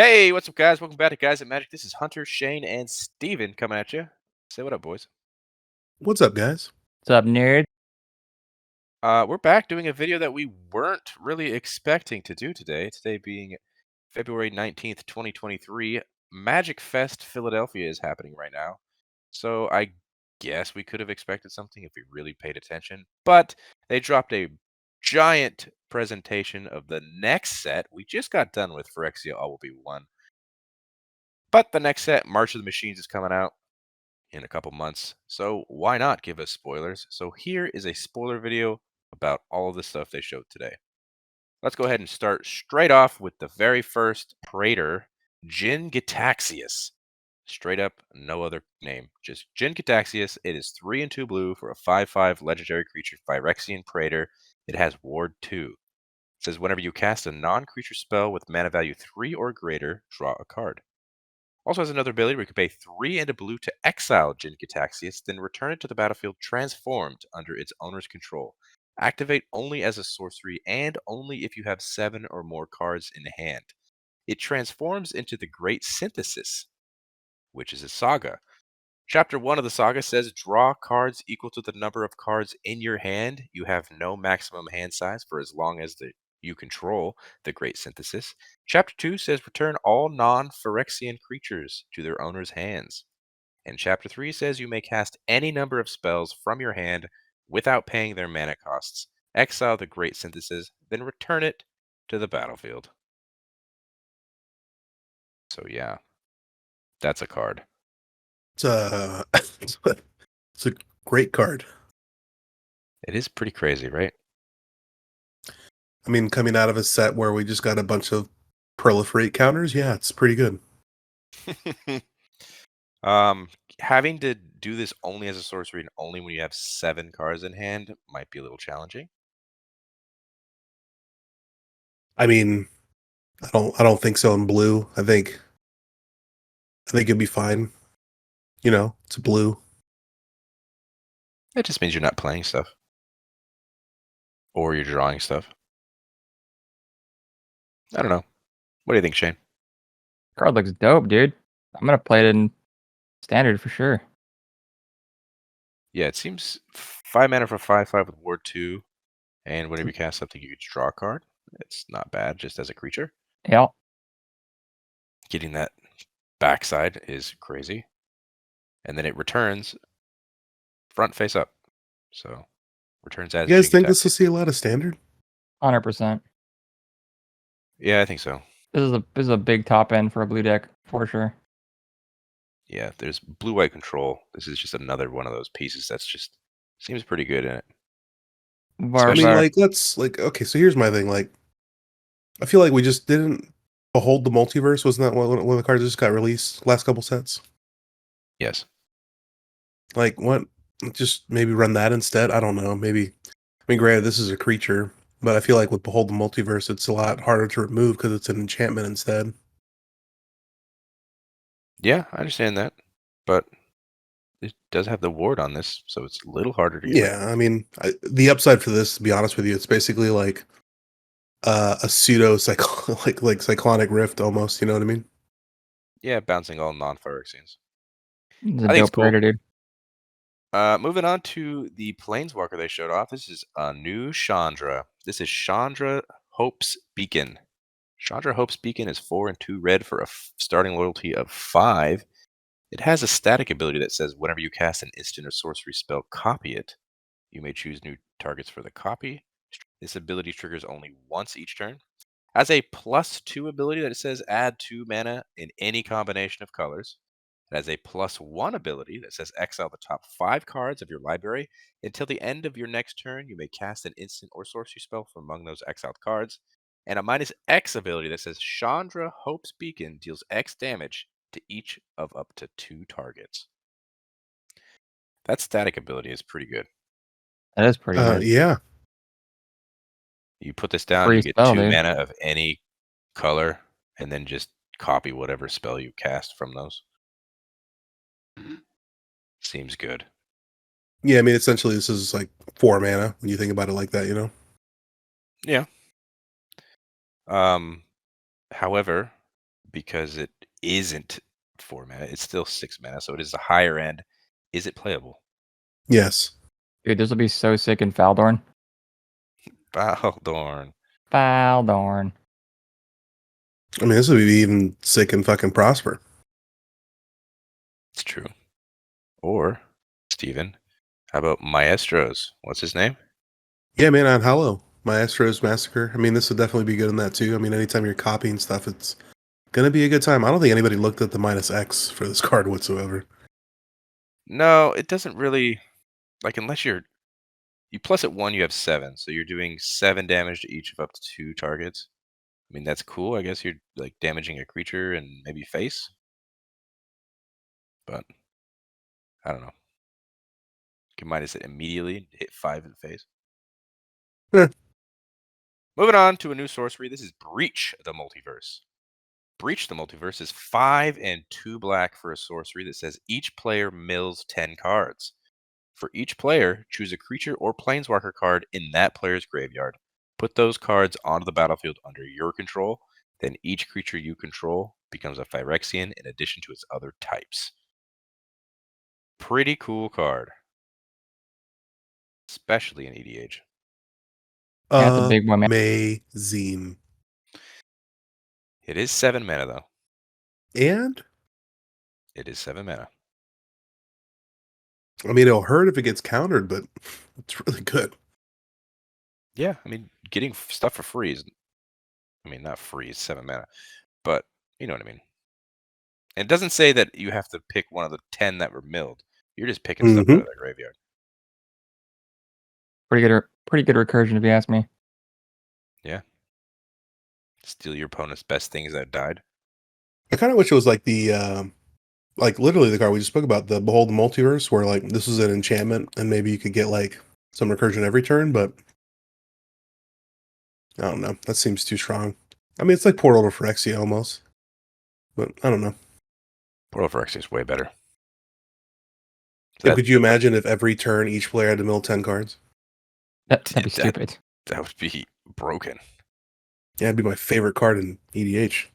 Hey, what's up, guys? Welcome back to Guys at Magic. This is Hunter, Shane, and Steven coming at you. Say what up, boys. What's up, guys? What's up, nerd? We're back doing a video that we weren't really expecting to do today. Today being February 19th, 2023. Magic Fest Philadelphia is happening right now. So I guess we could have expected something if we really paid attention. But they dropped a giant presentation of the next set we just got done with Phyrexia All Will Be One. But the next set, March of the Machines, is coming out in a couple months. So why not give us spoilers? So here is a spoiler video about all of the stuff they showed today. Let's go ahead and start straight off with the very first Praetor, Jin-Gitaxias. Straight up, no other name. Just Jin-Gitaxias. It is 3 and 2 blue for a 5/5 legendary creature, Phyrexian Praetor. It has Ward 2. It says whenever you cast a non-creature spell with mana value 3 or greater, draw a card. Also has another ability where you can pay 3 and a blue to exile Jin-Gitaxias, then return it to the battlefield transformed under its owner's control. Activate only as a sorcery and only if you have 7 or more cards in hand. It transforms into the Great Synthesis, which is a saga. Chapter 1 of the saga says draw cards equal to the number of cards in your hand. You have no maximum hand size for as long as you control the Great Synthesis. Chapter 2 says return all non-Phyrexian creatures to their owner's hands. And Chapter 3 says you may cast any number of spells from your hand without paying their mana costs. Exile the Great Synthesis, then return it to the battlefield. So yeah, that's a card. It's a it's a great card. It is pretty crazy, right? I mean, coming out of a set where we just got a bunch of proliferate counters, yeah, it's pretty good. Having to do this only as a sorcery and only when you have 7 cards in hand might be a little challenging. I mean, I don't think so in blue. I think it'd be fine. You know, it's blue. It just means you're not playing stuff. Or you're drawing stuff. I don't know. What do you think, Shane? Card looks dope, dude. I'm gonna play it in standard for sure. Yeah, it seems 5 mana for 5/5 with Ward 2. And whenever you cast something, you can draw a card. It's not bad just as a creature. Yeah. Getting that backside is crazy. And then it returns front face up. So returns as You guys think Jin-Gitaxias. this will see a lot of standard? 100%. Yeah, I think so. This is a big top end for a blue deck for sure. Yeah, there's blue-white control. This is just another one of those pieces that's just seems pretty good in it. I mean, okay, so here's my thing. Like, I feel like we just didn't behold the multiverse. Wasn't that one of the cards that just got released last couple sets? Yes. Like, what? Just maybe run that instead? I don't know. Maybe. I mean, granted, this is a creature, but I feel like with Behold the Multiverse, it's a lot harder to remove because it's an enchantment instead. Yeah, I understand that, but it does have the ward on this, so it's a little harder to get rid of. Yeah, I mean, the upside for this, to be honest with you, it's basically like a pseudo like Cyclonic Rift almost. You know what I mean? Yeah, bouncing all non-Phyrexians. It's I a think it's dope Praetor, dude. Moving on to the Planeswalker they showed off. This is a new Chandra. This is Chandra Hope's Beacon. Chandra Hope's Beacon is 4 and 2 red for a starting loyalty of 5. It has a static ability that says whenever you cast an instant or sorcery spell, copy it. You may choose new targets for the copy. This ability triggers only once each turn. Has a +2 ability that says add 2 mana in any combination of colors. It has a +1 ability that says exile the top 5 cards of your library. Until the end of your next turn, you may cast an instant or sorcery spell from among those exiled cards. And a -X ability that says Chandra Hope's Beacon deals X damage to each of up to 2 targets. That static ability is pretty good. That is pretty good. Yeah. You put this down, Free you get spell, 2 dude. mana of any color, and then just copy whatever spell you cast from those. Seems good. Yeah, I mean, essentially, this is like 4 mana when you think about it like that, you know? Yeah. However, because it isn't 4 mana. It's still 6 mana, so it is the higher end. Is it playable? Yes. Dude, this will be so sick in Faldorn. Baldorn. Faldorn. I mean, this would be even sick and fucking Prosper. It's true. Or, Steven, how about Maestros? What's his name? Yeah, man, on Hollow. Maestro's Massacre. I mean, this would definitely be good in that too. I mean, anytime you're copying stuff, it's gonna be a good time. I don't think anybody looked at the -X for this card whatsoever. No, it doesn't really, like, unless you plus at 1, you have 7, so you're doing 7 damage to each of up to 2 targets. I mean, that's cool. I guess you're, like, damaging a creature and maybe face. But, I don't know. You can minus it immediately, hit 5 in the face. Eh. Moving on to a new sorcery. This is Breach the Multiverse. Breach the Multiverse is 5 and 2 black for a sorcery that says each player mills 10 cards. For each player, choose a creature or planeswalker card in that player's graveyard. Put those cards onto the battlefield under your control. Then each creature you control becomes a Phyrexian in addition to its other types. Pretty cool card. Especially in EDH. Yeah, that's a big one, man. Amazing. It is 7 mana, though. And It is 7 mana. I mean, it'll hurt if it gets countered, but it's really good. Yeah, I mean, getting stuff for free is, I mean, not free, it's 7 mana, but you know what I mean. And it doesn't say that you have to pick one of the 10 that were milled. You're just picking stuff out of the graveyard. Pretty good recursion, if you ask me. Yeah. Steal your opponent's best things that died. I kind of wish it was like like literally the card we just spoke about, the Behold the Multiverse, where like this is an enchantment and maybe you could get like some recursion every turn, but I don't know. That seems too strong. I mean, it's like Portal to Phyrexia almost, but I don't know. Portal Phyrexia is way better. Yeah, could you imagine if every turn each player had to mill 10 cards? That'd be stupid. That would be broken. Yeah, it'd be my favorite card in EDH.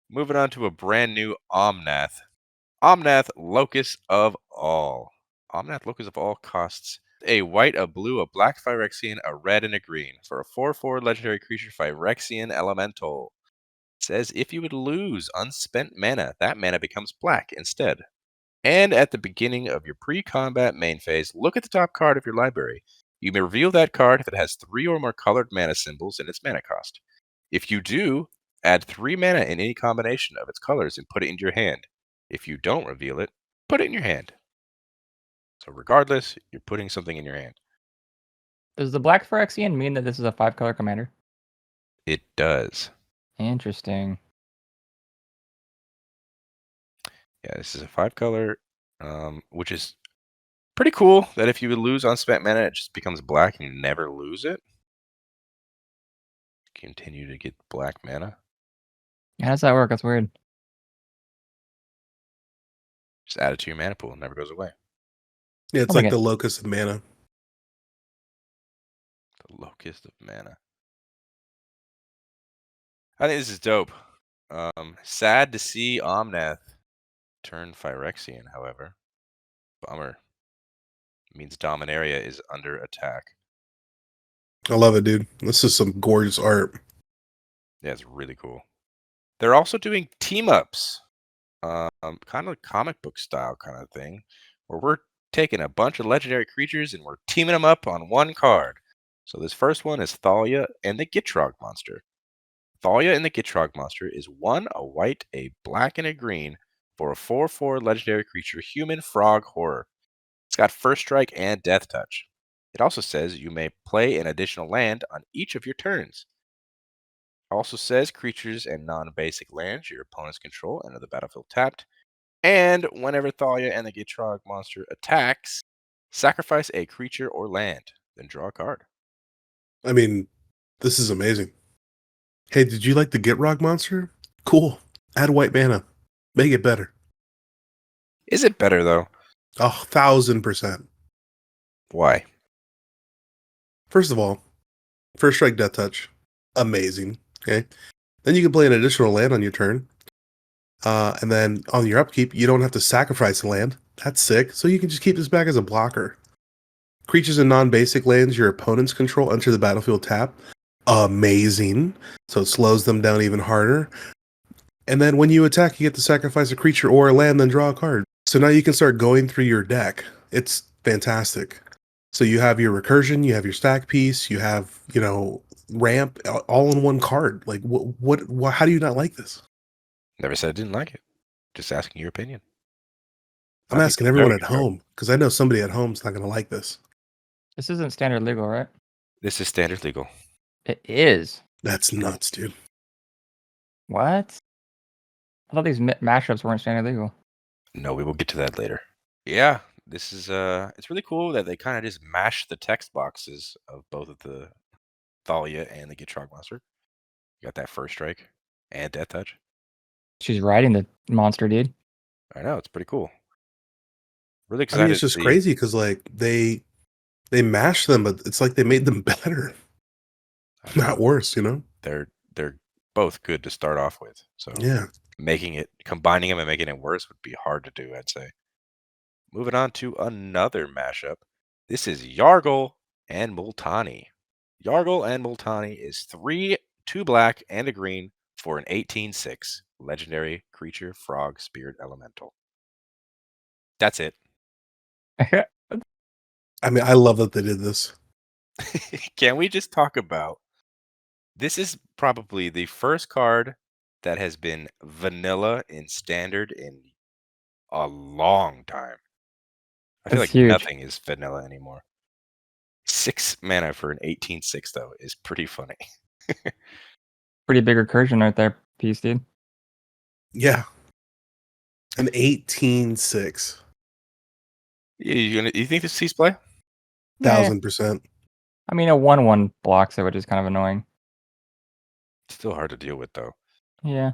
Moving on to a brand new Omnath. Omnath, Locus of All. Omnath, Locus of All costs a white, a blue, a black Phyrexian, a red, and a green. For a 4/4 legendary creature, Phyrexian Elemental. It says if you would lose unspent mana, that mana becomes black instead. And at the beginning of your pre-combat main phase, look at the top card of your library. You may reveal that card if it has 3 or more colored mana symbols in its mana cost. If you do, add 3 mana in any combination of its colors and put it into your hand. If you don't reveal it, put it in your hand. So regardless, you're putting something in your hand. Does the black Phyrexian mean that this is a 5-color commander? It does. Interesting. Yeah, this is a 5-color, which is pretty cool that if you would lose unspent mana, it just becomes black and you never lose it. Continue to get black mana. How does that work? That's weird. Just add it to your mana pool. It never goes away. Yeah, it's Oh my like God. the Locus of Mana. The Locust of Mana. I think this is dope. Sad to see Omnath turn Phyrexian, however. Bummer. It means Dominaria is under attack. I love it, dude. This is some gorgeous art. Yeah, it's really cool. They're also doing team-ups. Kind of comic book style kind of thing, where we're taking a bunch of legendary creatures and we're teaming them up on one card. So this first one is Thalia and the Gitrog monster. Thalia and the Gitrog monster is 1, a white, a black, and a green for a 4/4 legendary creature, human frog horror. It's got first strike and death touch. It also says you may play an additional land on each of your turns. It also says creatures and non-basic lands your opponents control enter the battlefield tapped. And whenever Thalia and the Gitrog monster attacks, sacrifice a creature or land, then draw a card. I mean, this is amazing. Hey, did you like the Gitrog monster? Cool. Add white mana. Make it better. Is it better, though? 1,000%. Why? First of all, first strike death touch. Amazing. Okay. Then you can play an additional land on your turn. And then on your upkeep, you don't have to sacrifice a land. That's sick. So you can just keep this back as a blocker. Creatures in non-basic lands your opponents control enter the battlefield tap. Amazing. So it slows them down even harder. And then when you attack, you get to sacrifice a creature or a land, then draw a card. So now you can start going through your deck. It's fantastic. So you have your recursion, you have your stack piece, you have, ramp all in one card. Like what how do you not like this? Never said I didn't like it. Just asking your opinion. I'm I think asking it's a very everyone at good card. home because I know somebody at home's not going to like this. This isn't standard legal, right? This is standard legal. It is. That's nuts, dude. What? I thought these mashups weren't standard legal. No, we will get to that later. Yeah, this is it's really cool that they kind of just mash the text boxes of both of the Thalia and the Gitrog monster. You got that first strike and death touch. She's riding the monster, dude. I know, it's pretty cool. Really I excited mean, it's to just see. crazy because like they mashed them, but it's like they made them better, not worse. They're both good to start off with. So Yeah. combining them and making it worse would be hard to do, I'd say. Moving on to another mashup. This is Yargle and Multani. Yargle and Multani is 3, 2 black, and a green for an 18/6 legendary creature frog spirit elemental. That's it. I mean, I love that they did this. Can we just talk about this is probably the first card that has been vanilla in standard in a long time. I feel That's like huge. nothing is vanilla anymore. 6 mana for an 18/6 though is pretty funny. Pretty big recursion right there, piece, dude. Yeah. An 18/6. You think this sees play? 1,000%. I mean, a 1/1 blocks it, which is kind of annoying. Still hard to deal with though. Yeah. You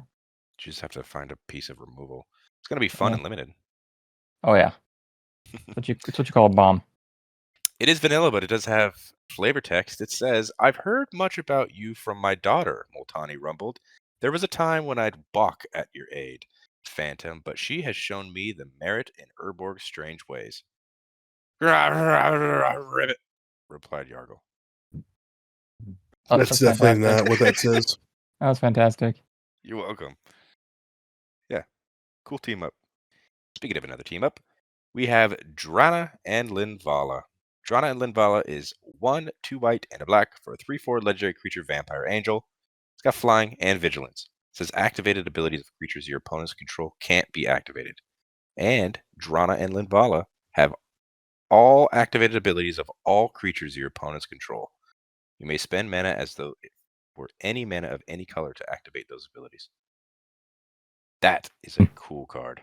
just have to find a piece of removal. It's gonna be fun Yeah. and limited. Oh yeah. It's what you call a bomb. It is vanilla, but it does have flavor text. It says, "I've heard much about you from my daughter," Multani rumbled. "There was a time when I'd balk at your aid, Phantom, but she has shown me the merit in Urborg's strange ways." Ribbit, replied Yargle. Oh, That's definitely fantastic. not what that says. That was fantastic. You're welcome. Yeah, cool team up. Speaking of another team up, we have Drana and Linvala. Drana and Linvala is 1, 2 white, and a black for a 3/4 legendary creature vampire angel. It's got flying and vigilance. It says activated abilities of creatures your opponents control can't be activated. And Drana and Linvala have all activated abilities of all creatures your opponents control. You may spend mana as though it were any mana of any color to activate those abilities. That is a cool card.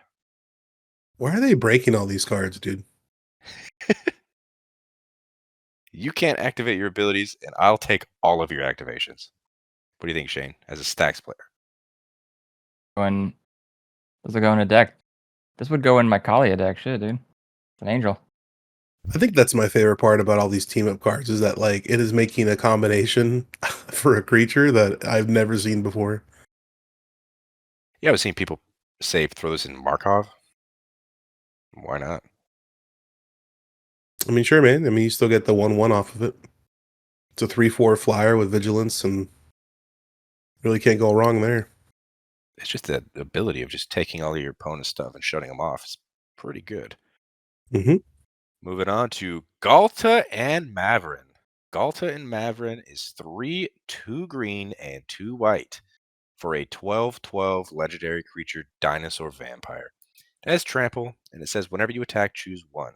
Why are they breaking all these cards, dude? You can't activate your abilities, and I'll take all of your activations. What do you think, Shane, as a Stacks player? Does it go in a deck? This would go in my Kalia deck, shit, dude. It's an angel. I think that's my favorite part about all these team up cards is that like it is making a combination for a creature that I've never seen before. Yeah, I've seen people say throw this in Markov. Why not? I mean, sure, man. I mean, you still get the 1/1 off of it. It's a 3/4 flyer with vigilance, and really can't go wrong there. It's just the ability of just taking all of your opponent's stuff and shutting them off is pretty good. Mm-hmm. Moving on to Ghalta and Mavren. Ghalta and Mavren is 3, 2 green, and 2 white for a 12/12 legendary creature dinosaur vampire. It has trample, and it says whenever you attack, choose 1.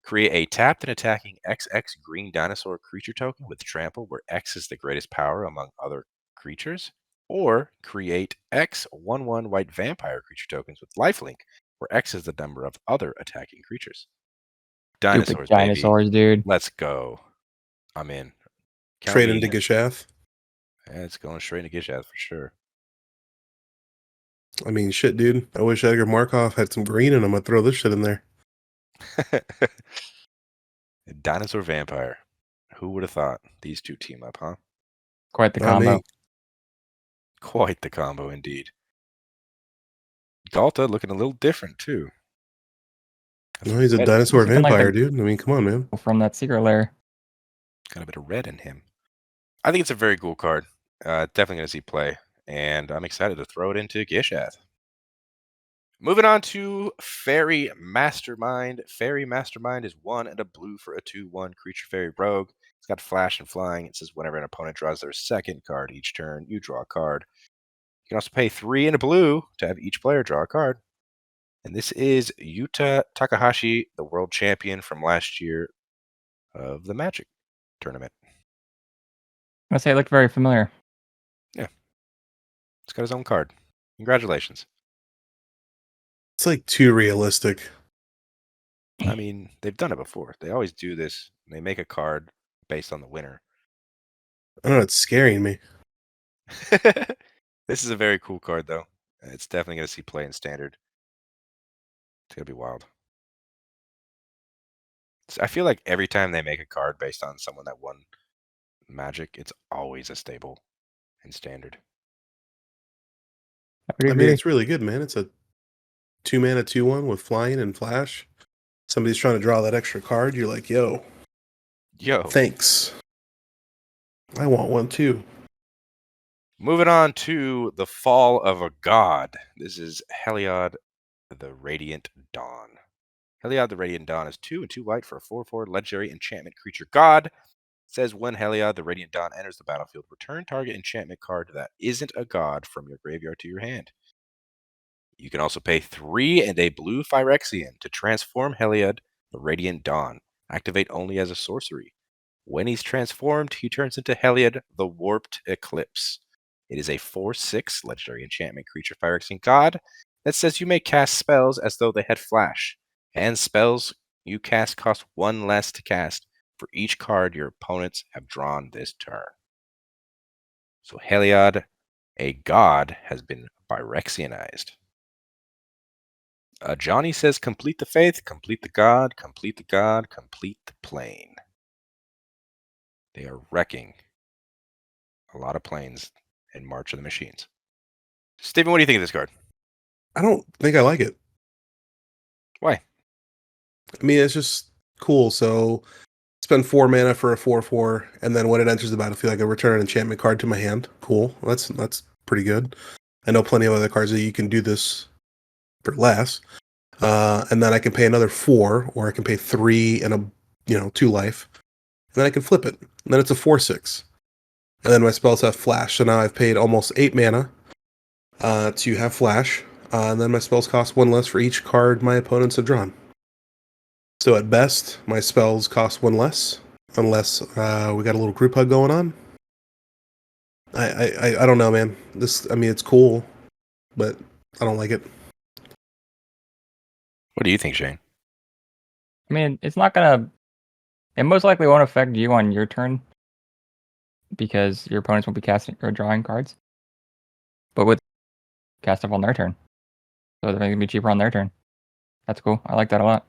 Create a tapped and attacking XX green dinosaur creature token with trample, where X is the greatest power among other creatures. Or create X 1/1 white vampire creature tokens with lifelink, where X is the number of other attacking creatures. Dinosaurs, Stupid dinosaurs, baby. dude. Let's go. I'm in. Count Trade me into in. Gishath. Yeah, it's going straight into Gishath for sure. I mean, shit, dude. I wish Edgar Markov had some green in him. I'd throw this shit in there. Dinosaur vampire. Who would have thought these two team up, huh? Quite the Not combo. me. Quite the combo indeed. Ghalta looking a little different too. No, he's a Red- dinosaur He's looking like vampire, the- dude. I mean, come on, man. From that secret lair. Got a bit of red in him. I think it's a very cool card. Definitely going to see play, and I'm excited to throw it into Gishath. Moving on to Faerie Mastermind. Faerie Mastermind is 1 and a blue for a 2/1 creature fairy rogue. It's got flash and flying. It says whenever an opponent draws their second card each turn, you draw a card. You can also pay 3 and a blue to have each player draw a card. And this is Yuta Takahashi, the world champion from last year of the Magic tournament. I say it looked very familiar. He's got his own card. Congratulations. It's like too realistic. I mean, they've done it before. They always do this. They make a card based on the winner. I don't know. It's scaring me. This is a very cool card, though. It's definitely going to see play in Standard. It's going to be wild. I feel like every time they make a card based on someone that won Magic, it's always a staple in Standard. I mean, it's really good, man. It's a 2-mana 2/1 with flying and flash. Somebody's trying to draw that extra card. You're like, yo, Yo. thanks. I want one too. Moving on to the Fall of a God. This is Heliod, the Radiant Dawn. Heliod, the Radiant Dawn is 2 and 2 white for a 4/4 legendary enchantment creature god. It says when Heliod, the Radiant Dawn, enters the battlefield, return target enchantment card that isn't a god from your graveyard to your hand. You can also pay 3 and a blue Phyrexian to transform Heliod, the Radiant Dawn. Activate only as a sorcery. When he's transformed, he turns into Heliod, the Warped Eclipse. It is a 4/6 legendary enchantment creature Phyrexian god that says you may cast spells as though they had flash, and spells you cast cost 1 less to cast for each card your opponents have drawn this turn. So Heliod, a god, has been Phyrexianized. Johnny says, complete the faith, complete the god, complete the god, complete the plane. They are wrecking a lot of planes in March of the Machines. Steven, what do you think of this card? I don't think I like it. Why? I mean, it's just cool. So spend 4 mana for a 4/4, and then when it enters the battlefield, I can return an enchantment card to my hand. Cool. That's pretty good. I know plenty of other cards that you can do this for less. And then I can pay another 4, or I can pay 3 and a 2 life. And then I can flip it. And then it's a 4/6. And then my spells have flash. So now I've paid almost 8 mana to have flash. And then my spells cost 1 less for each card my opponents have drawn. So at best, my spells cost 1 less, unless we got a little group hug going on. I don't know, man. It's cool, but I don't like it. What do you think, Shane? I mean, it's not gonna. It most likely won't affect you on your turn because your opponents won't be casting or drawing cards. But with cast stuff on their turn, so they're gonna be cheaper on their turn. That's cool. I like that a lot.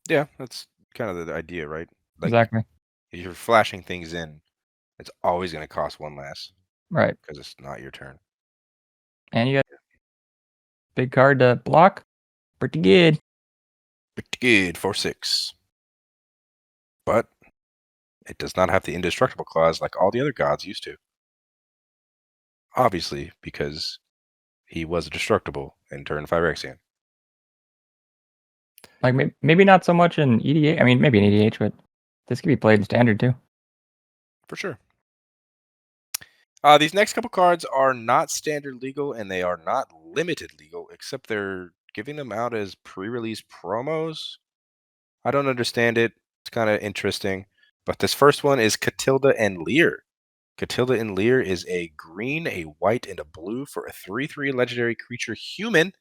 Yeah, that's kind of the idea, right? Like, Exactly. if you're flashing things in, it's always going to cost 1 less Right. because it's not your turn. And you got big card to block. Pretty good. Pretty good, 4/6. But it does not have the indestructible clause like all the other gods used to. Obviously, because he was destructible in turn Phyrexian. Like maybe not so much in EDH. I mean, maybe in EDH, but this could be played in Standard too. For sure. These next couple cards are not standard legal and they are not limited legal, except they're giving them out as pre-release promos. I don't understand it. It's kind of interesting. But this first one is Katilda and Lier. Katilda and Lier is a green, a white, and a blue for a 3/3 legendary creature human.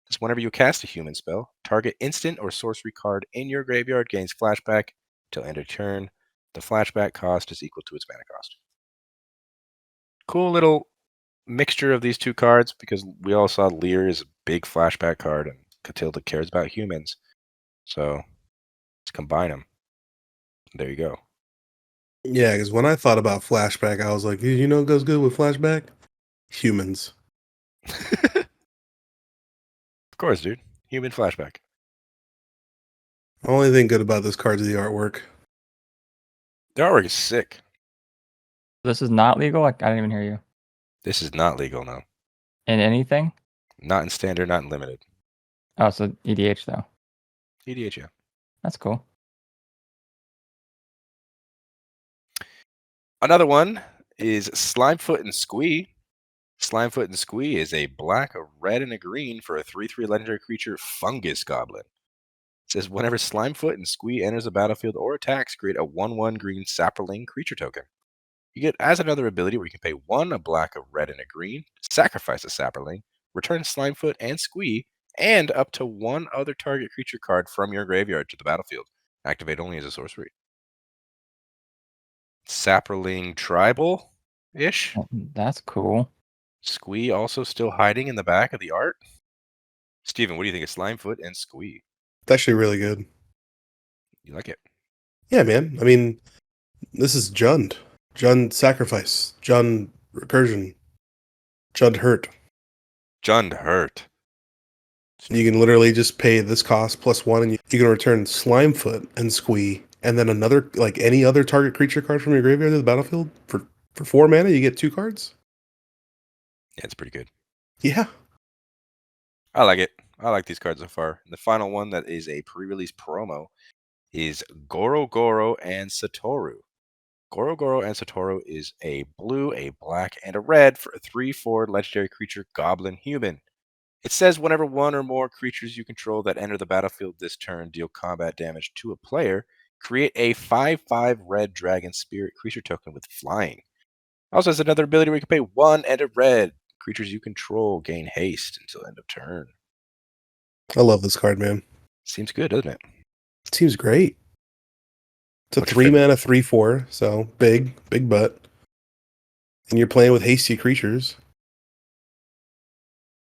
Just whenever you cast a human spell, target instant or sorcery card in your graveyard gains flashback till end of turn. The flashback cost is equal to its mana cost. Cool little mixture of these two cards because we all saw Lier is a big flashback card and Katilda cares about humans. So let's combine them. There you go. Yeah, because when I thought about flashback, I was like, you know what goes good with flashback? Humans. Of course, dude. Human flashback. Only thing good about this card is the artwork. The artwork is sick. This is not legal? I didn't even hear you. This is not legal, no. In anything? Not in standard, not in limited. Oh, so EDH though. EDH, yeah. That's cool. Another one is Slimefoot and Squee. Slimefoot and Squee is a black, a red, and a green for a 3/3 legendary creature fungus goblin. It says whenever Slimefoot and Squee enters the battlefield or attacks, create a 1/1 green sapperling creature token. You get as another ability where you can pay 1, a black, a red, and a green, sacrifice a sapperling, return Slimefoot and Squee, and up to 1 other target creature card from your graveyard to the battlefield. Activate only as a sorcery. Sapperling tribal-ish. That's cool. Squee also still hiding in the back of the art. Steven, what do you think of Slimefoot and Squee? It's actually really good. You like it? Yeah, man. I mean, this is Jund. Jund sacrifice. Jund recursion. Jund hurt. Jund hurt. You can literally just pay this cost +1, and you can return Slimefoot and Squee, and then another, like any other target creature card from your graveyard to the battlefield for 4 mana. You get 2 cards. Yeah, it's pretty good. Yeah, I like it. I like these cards so far. And the final one that is a pre-release promo is Goro-Goro and Satoru. Goro-Goro and Satoru is a blue, a black, and a red for a 3/4 legendary creature goblin human. It says whenever 1 or more creatures you control that enter the battlefield this turn deal combat damage to a player, create a 5/5 red dragon spirit creature token with flying. Also has another ability where you can pay 1 and a red. Creatures you control gain haste until end of turn. I love this card, man. Seems good, doesn't it? It seems great. It's a What's your 3 favorite? mana 3/4, so big butt. And you're playing with hasty creatures.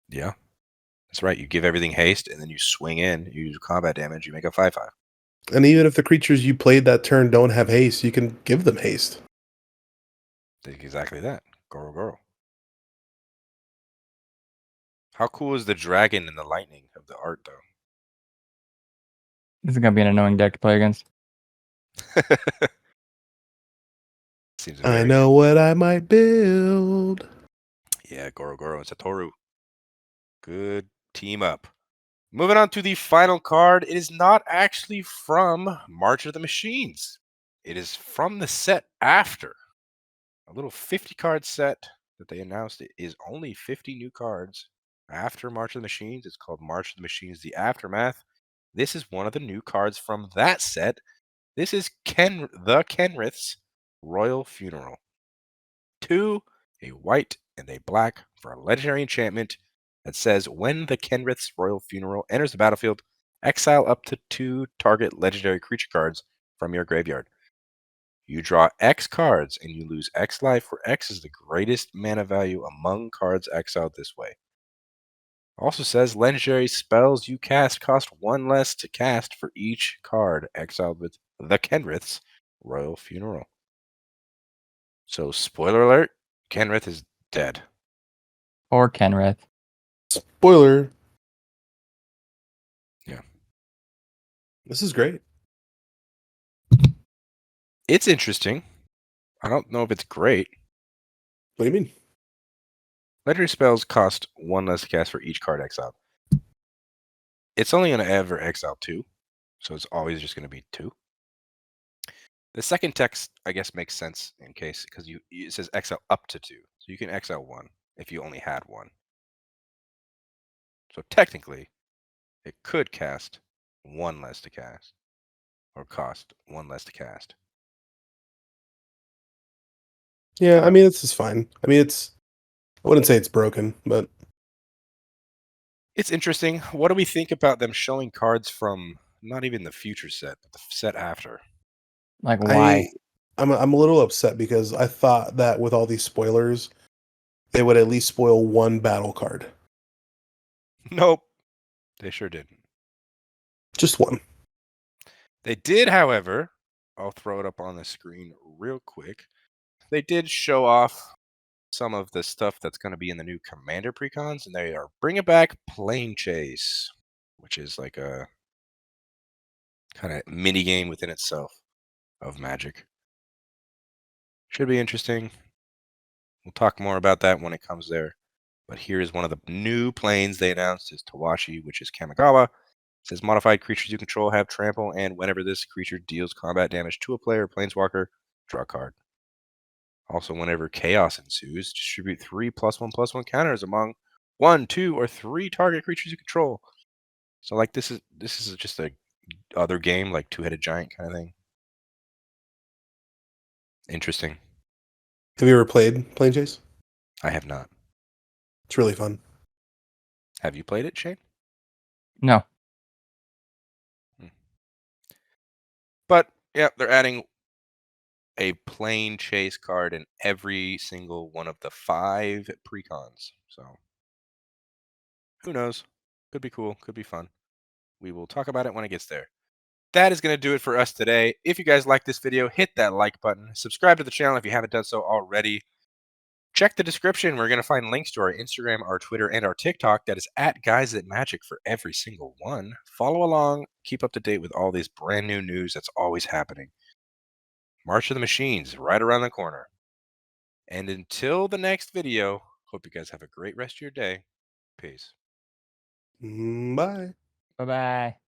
Yeah. That's right. You give everything haste, and then you swing in, you use combat damage, you make a 5/5. And even if the creatures you played that turn don't have haste, you can give them haste. Exactly that. Goro-Goro. How cool is the dragon and the lightning of the art, though? This is gonna be an annoying deck to play against. Seems I very know what I might build. Yeah, Goro-Goro and Satoru. Good team up. Moving on to the final card. It is not actually from March of the Machines. It is from the set after. A little 50-card set that they announced. It is only 50 new cards after March of the Machines. It's called March of the Machines: The Aftermath. This is one of the new cards from that set. This is the Kenriths Royal Funeral. 2, a white and a black for a legendary enchantment that says when the Kenriths Royal Funeral enters the battlefield, exile up to 2 target legendary creature cards from your graveyard. You draw X cards and you lose X life, where X is the greatest mana value among cards exiled this way. Also says legendary spells you cast cost 1 less to cast for each card exiled with the Kenriths Royal Funeral. So, spoiler alert, Kenrith is dead. Or Kenrith. Spoiler. Yeah. This is great. It's interesting. I don't know if it's great. What do you mean? Legendary spells cost 1 less to cast for each card exiled. It's only going to ever exile 2, so it's always just going to be 2. The second text, I guess, makes sense in case, because it says exile up to 2. So you can exile 1 if you only had 1. So technically, it could cast 1 less to cast, or cost 1 less to cast. Yeah, I mean, it's just fine. I mean, I wouldn't say it's broken, but It's interesting. What do we think about them showing cards from not even the future set, but the set after? Like why? I'm a little upset because I thought that with all these spoilers, they would at least spoil 1 battle card. Nope. They sure didn't. Just 1. They did, however, I'll throw it up on the screen real quick. They did show off some of the stuff that's going to be in the new Commander precons, and they are bringing back Planechase, which is like a kind of mini game within itself of Magic. Should be interesting. We'll talk more about that when it comes there. But here is one of the new planes they announced is Tawashi, which is Kamigawa. It says modified creatures you control have trample, and whenever this creature deals combat damage to a player or planeswalker, draw a card. Also, whenever chaos ensues, distribute 3+1/+1 counters among 1, 2, or 3 target creatures you control. So, like, this is just a other game, like two-headed giant kind of thing. Interesting. Have you ever played Planechase? I have not. It's really fun. Have you played it, Shane? No. But yeah, they're adding a Planechase card in every single one of the 5 precons. So who knows? Could be cool. Could be fun. We will talk about it when it gets there. That is going to do it for us today. If you guys like this video, hit that like button. Subscribe to the channel if you haven't done so already. Check the description. We're going to find links to our Instagram, our Twitter, and our TikTok. That is at Guys at Magic for every single one. Follow along. Keep up to date with all these brand new news that's always happening. March of the Machines right around the corner. And until the next video, hope you guys have a great rest of your day. Peace. Bye. Bye-bye.